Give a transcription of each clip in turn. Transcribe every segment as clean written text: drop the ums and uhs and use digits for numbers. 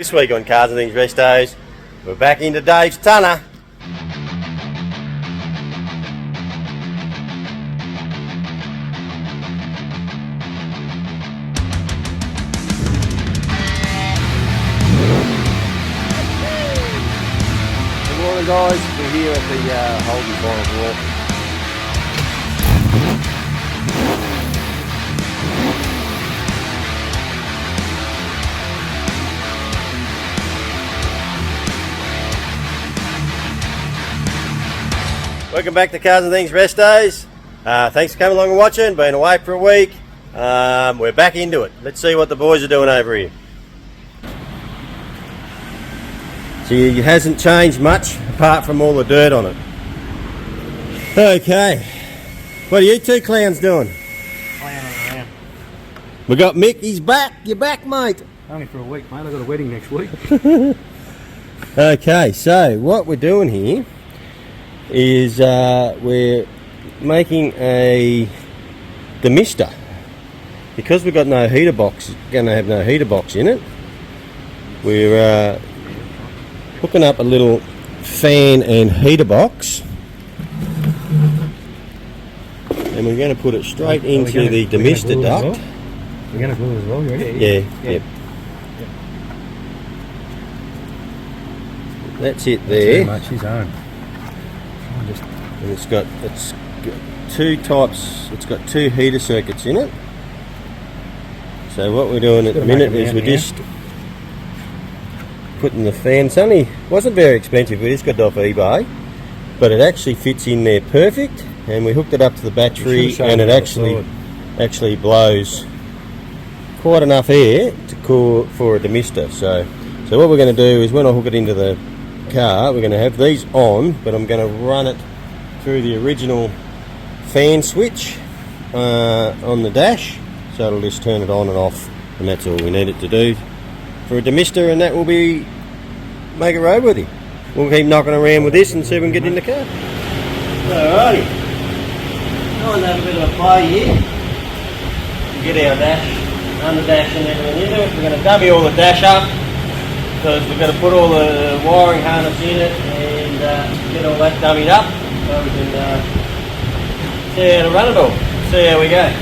This week on Cars and Things Restos, we're back into Dave's Tunner. Good morning guys, we're here at the Holden Final Walk. Welcome back to Cars and Things Restos. Thanks for coming along and watching. Been away for a week. We're back into it. Let's see what the boys are doing over here. See, it hasn't changed much apart from all the dirt on it. Okay, what are you two clowns doing? Clowning around. We got Mick. He's back. You're back, mate. Only for a week, mate. I've got a wedding next week. Okay, so what we're doing here is we're making a demister because we've got no heater box. Going to have no heater box in it. We're hooking up a little fan and heater box, and we're going to put it straight into the demister duct. We're going to glue it as well, you ready? Yeah. Yep. That's it there. Too much his own. And it's got two types. It's got two heater circuits in it. So what we're doing at the minute is we're just putting the fan. It wasn't very expensive. We just got it off eBay, but it actually fits in there perfect. And we hooked it up to the battery, and it actually blows quite enough air to cool for a demister. So what we're going to do is when I hook it into the car, we're going to have these on, but I'm going to run it through the original fan switch on the dash, so it'll just turn it on and off, and that's all we need it to do for a demister, and that will be make it roadworthy. We'll keep knocking around with this and see if we can get in the car. Alrighty, going to have a bit of a play here. We'll get our dash, under dash and everything into it. We're going to dummy all the dash up because we're going to put all the wiring harness in it and get all that dummied up. So we can see how to run it all, see how we go.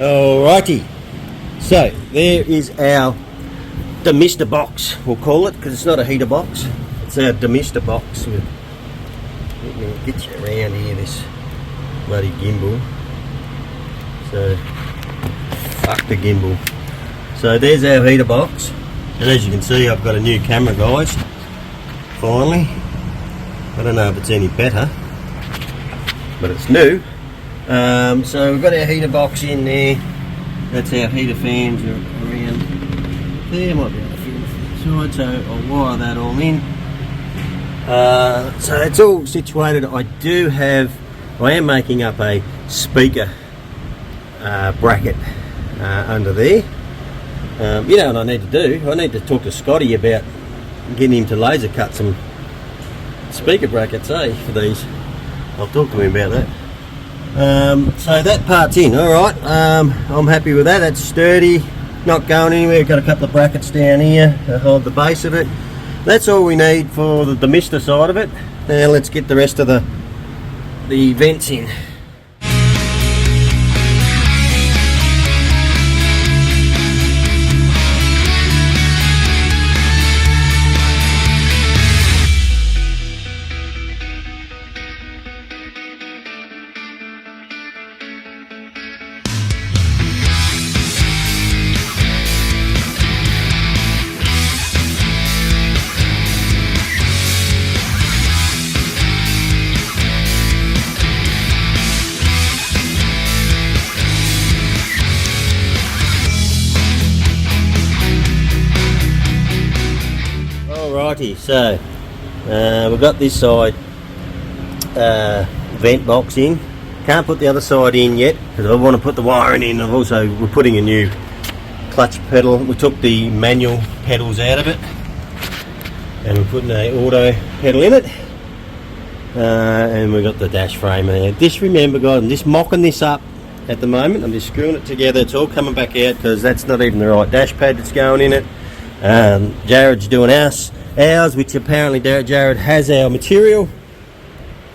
Alrighty, so there is our demister box, we'll call it, because it's not a heater box, it's our demister box. Let me get you around here, this bloody gimbal. So, fuck the gimbal. So there's our heater box, and as you can see I've got a new camera, guys, finally. I don't know if it's any better, but it's new. So we've got our heater box in there. That's our heater fans around there. Might be able to feel the side, so I'll wire that all in. So it's all situated. I am making up a speaker bracket under there. You know what I need to do? I need to talk to Scotty about getting him to laser cut some speaker brackets, for these. I'll talk to him about that. So that part's in, alright. I'm happy with that. That's sturdy, not going anywhere. We've got a couple of brackets down here to hold the base of it. That's all we need for the demister side of it. Now let's get the rest of the vents in. Alrighty, so we've got this side vent box in. Can't put the other side in yet because I want to put the wiring in. We're putting a new clutch pedal. We took the manual pedals out of it and we're putting an auto pedal in it. And we've got the dash frame there. Just remember, guys, I'm just mocking this up at the moment. I'm just screwing it together. It's all coming back out because that's not even the right dash pad that's going in it. Jared's doing ours, which apparently Jared has our material.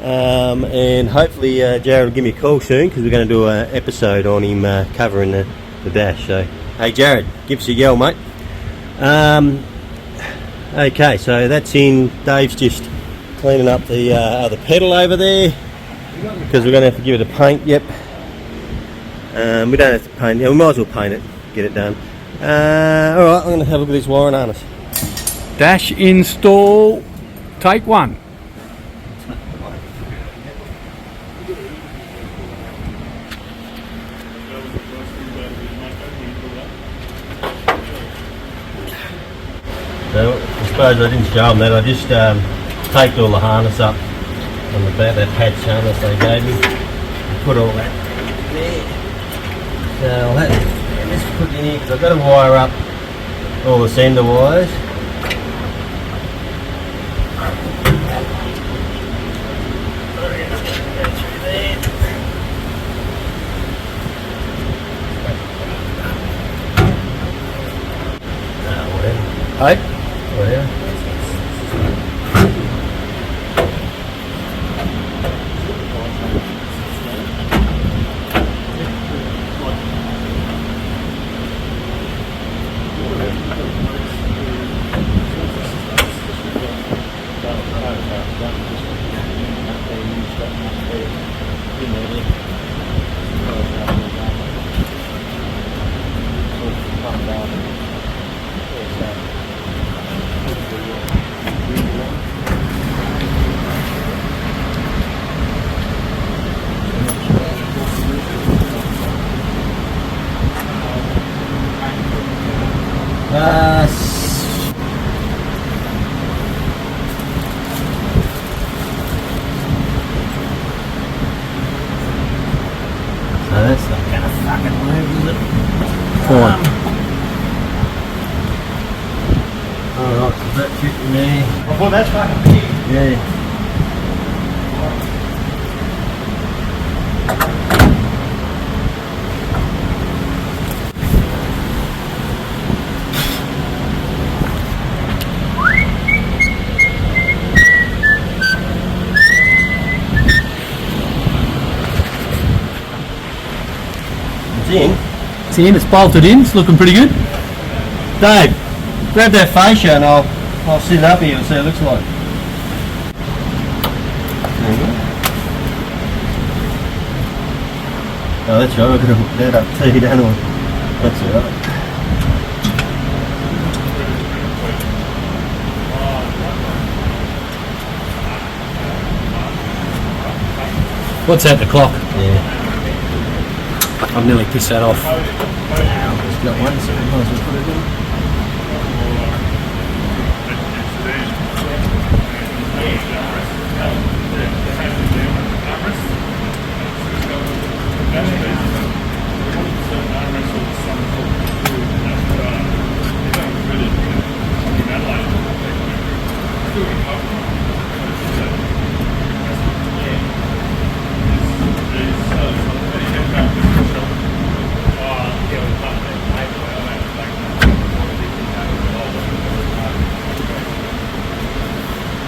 And hopefully Jared will give me a call soon because we're going to do an episode on him covering the dash. So, hey Jared, give us a yell, mate. Okay, so that's in. Dave's just cleaning up the other pedal over there because we're going to have to give it a paint. Yep. We don't have to paint. Yeah, we might as well paint it. Get it done. Alright, I'm going to have a look at this wiring harness. Dash install, take one. So, I suppose I didn't show them that. I just taped all the harness up on the back, that patch harness they gave me. Put all that there. So let's put it in here because I've got to wire up all the sender wires. Hey? Whatever. So that's not gonna fucking move, is it? Fine. Alright, so that fit in there. Well, that's fucking big. Yeah. It's in, it's bolted in, it's looking pretty good. Dave, grab that fascia and I'll sit it up here and see what it looks like. There you go. Oh, that's right, I've got to hook that up too, don't I? That's alright. What's that, the clock? Yeah. I've nearly pissed that off. Just got one, so we might as well put it in.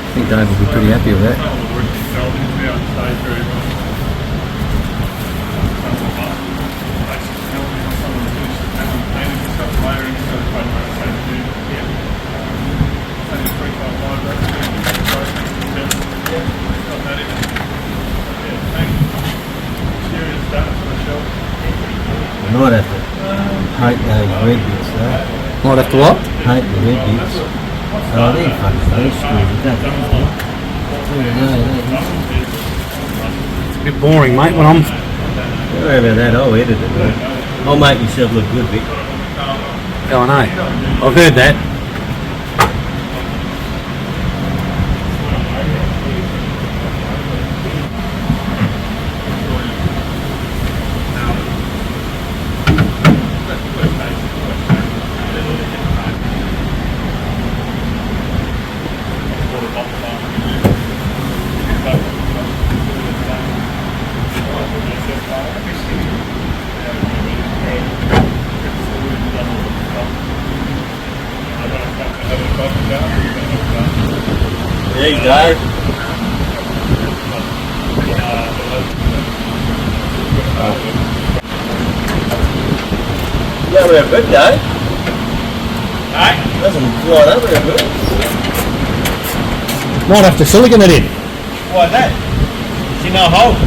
I think Dave will be pretty happy with that. We might have to paint those red bits though. Might have to what? Paint the red bits. Oh, they're fucking those screws, don't It's a bit boring, mate, when I'm... Don't worry about that, I'll edit it, mate. I'll make myself look good, Vic. Oh, I know. I've heard that. There you go. Not real good though. Doesn't line up real good. Might have to silicon it in. Why that? See no hole.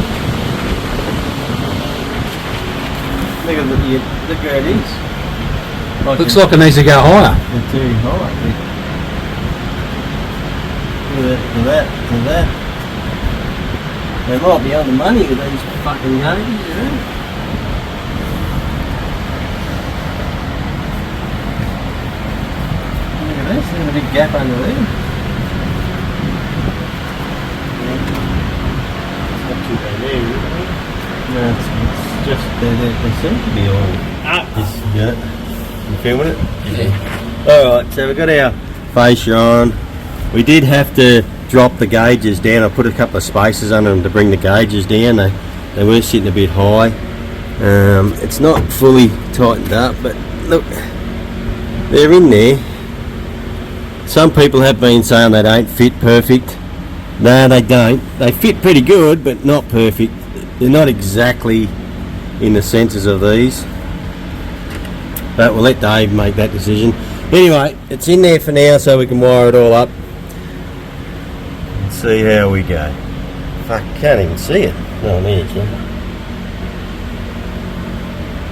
Look where it is. Looks like it needs to go higher. It's too high. To that. They might be on the money with these fucking gauges, you know? Look at this, there's a big gap under there. It's not too bad there, is it? No, it's just, they seem to be all this, yeah. You filming it? Yeah. Alright, so we've got our fascia on. We did have to drop the gauges down. I put a couple of spaces under them to bring the gauges down. They were sitting a bit high. It's not fully tightened up, but look, they're in there. Some people have been saying they don't fit perfect. No, they don't. They fit pretty good, but not perfect. They're not exactly in the centres of these. But we'll let Dave make that decision. Anyway, it's in there for now so we can wire it all up. Let's see how we go. Fuck, can't even see it. Oh, there it's one.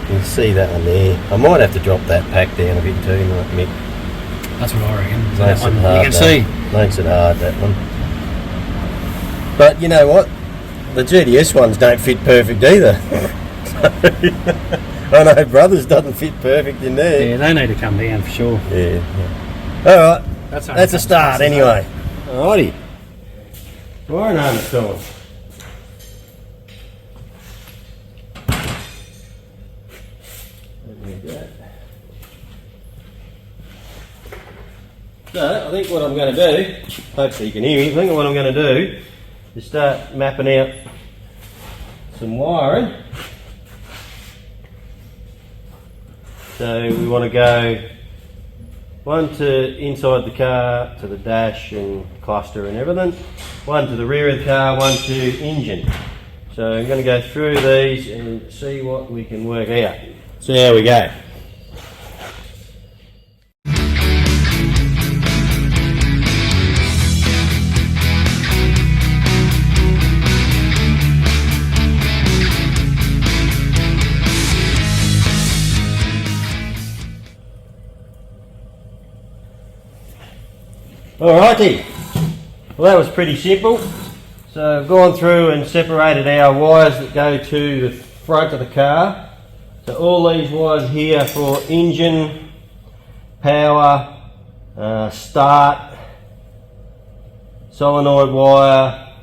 You can see that one there. I might have to drop that pack down a bit too, Mick. That's what I reckon. Makes That it one, hard, you can see. Makes it hard, that one. But you know what? The GDS ones don't fit perfect either. I know Brothers doesn't fit perfect in there. Yeah, they need to come down for sure. Yeah. Alright, that's a start spaces, anyway. Alrighty. Wiring harness time. So, I think what I'm going to do, hopefully you can hear me, I think what I'm going to do is start mapping out some wiring. So we want to go one to inside the car, to the dash and cluster and everything, one to the rear of the car, one to engine. So I'm going to go through these and see what we can work out. See how we go. Alrighty, well that was pretty simple. So I've gone through and separated our wires that go to the front of the car. So all these wires here for engine, power, start, solenoid wire,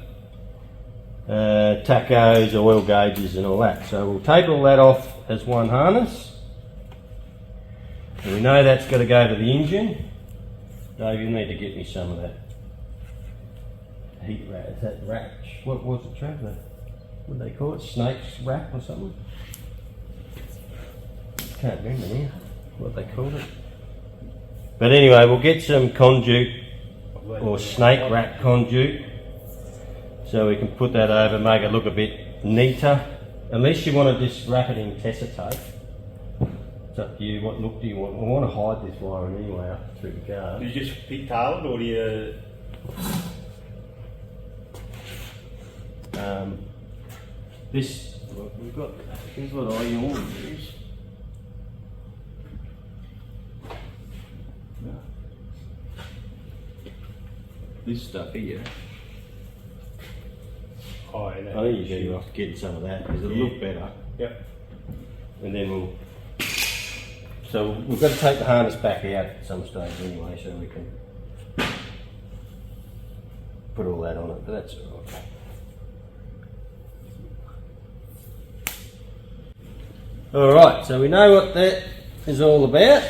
tachos, oil gauges and all that. So we'll take all that off as one harness. And we know that's got to go to the engine. Dave, you need to get me some of that heat wrap. Is that wrap? What was it, Trav? What do they call it? Snake's wrap or something? Can't remember now what they called it. But anyway, we'll get some conduit or snake wrap conduit so we can put that over, make it look a bit neater. Unless you want to just wrap it in Tessa tape. It's up to you. What look do you want? I want to hide this wiring anyway up through the car. Do you just pigtail it or do you... This, we've got, here's what I always use. This stuff here. Oh, yeah, I think you're better off getting some of that because it'll look better. Yep. And then we'll. So we've got to take the harness back out at some stage anyway, so we can put all that on it. But that's all right. All right, so we know what that is all about.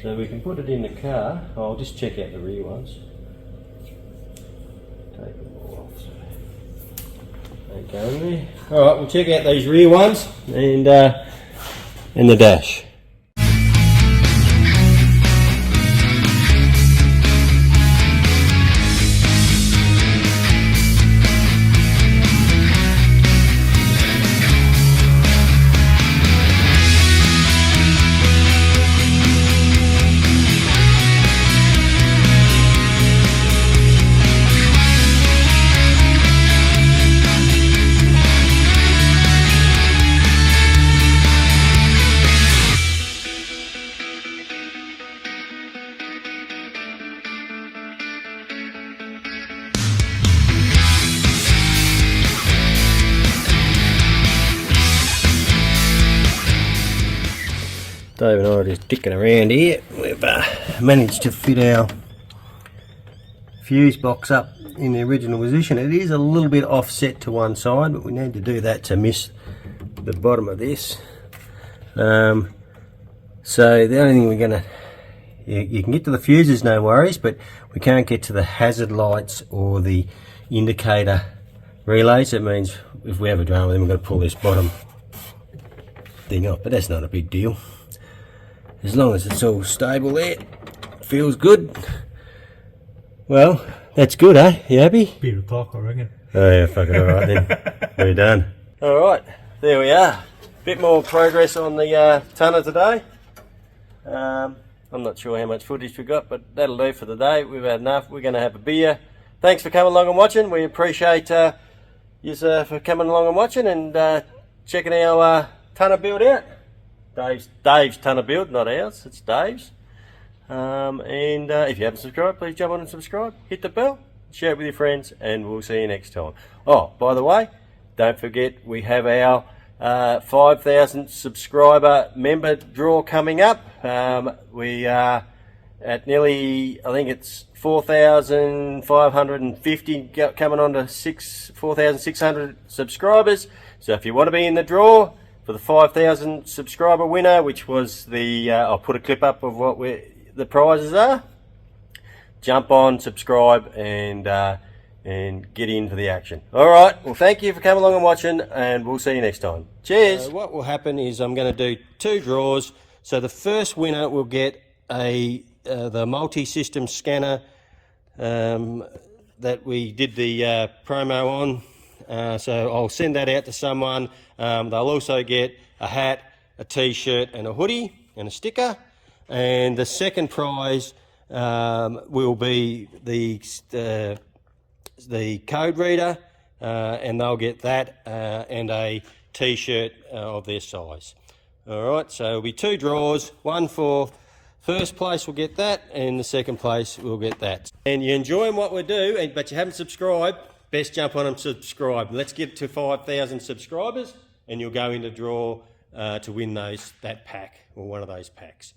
So we can put it in the car. I'll just check out the rear ones. Take them all off. So they go in there. All right, we'll check out these rear ones and the dash. Dave and I are just dicking around here. We've managed to fit our fuse box up in the original position. It is a little bit offset to one side, but we need to do that to miss the bottom of this. So the only thing we're going to, you can get to the fuses, no worries, but we can't get to the hazard lights or the indicator relays. That means if we have a drama, then we've got to pull this bottom thing off, but that's not a big deal. As long as it's all stable there, feels good. Well, that's good, eh? You happy? Beat the clock, I reckon. Oh yeah, fuck it, alright then. We're done. Alright, there we are. Bit more progress on the tonner today. I'm not sure how much footage we got, but that'll do for the day. We've had enough. We're going to have a beer. Thanks for coming along and watching. We appreciate you for coming along and watching and checking our tonner build out. Dave's tonner build, not ours. It's Dave's. If you haven't subscribed, please jump on and subscribe. Hit the bell, share it with your friends, and we'll see you next time. Oh, by the way, don't forget we have our 5,000 subscriber member draw coming up. We are at nearly, I think it's 4,550 coming on to 4,600 subscribers. So if you want to be in the draw for the 5,000 subscriber winner, which was the, I'll put a clip up of what the prizes are. Jump on, subscribe, and get in for the action. All right. Well, thank you for coming along and watching, and we'll see you next time. Cheers. What will happen is I'm going to do 2 draws. So the first winner will get the multi-system scanner that we did the promo on. So I'll send that out to someone. They'll also get a hat, a t-shirt, and a hoodie and a sticker. And the second prize will be the code reader, and they'll get that and a t-shirt of their size. All right, so it'll be 2 draws. One for first place will get that, and the second place will get that. And you're enjoying what we do, but you haven't subscribed, best jump on and subscribe. Let's get to 5,000 subscribers, and you'll go into draw to win that pack or one of those packs.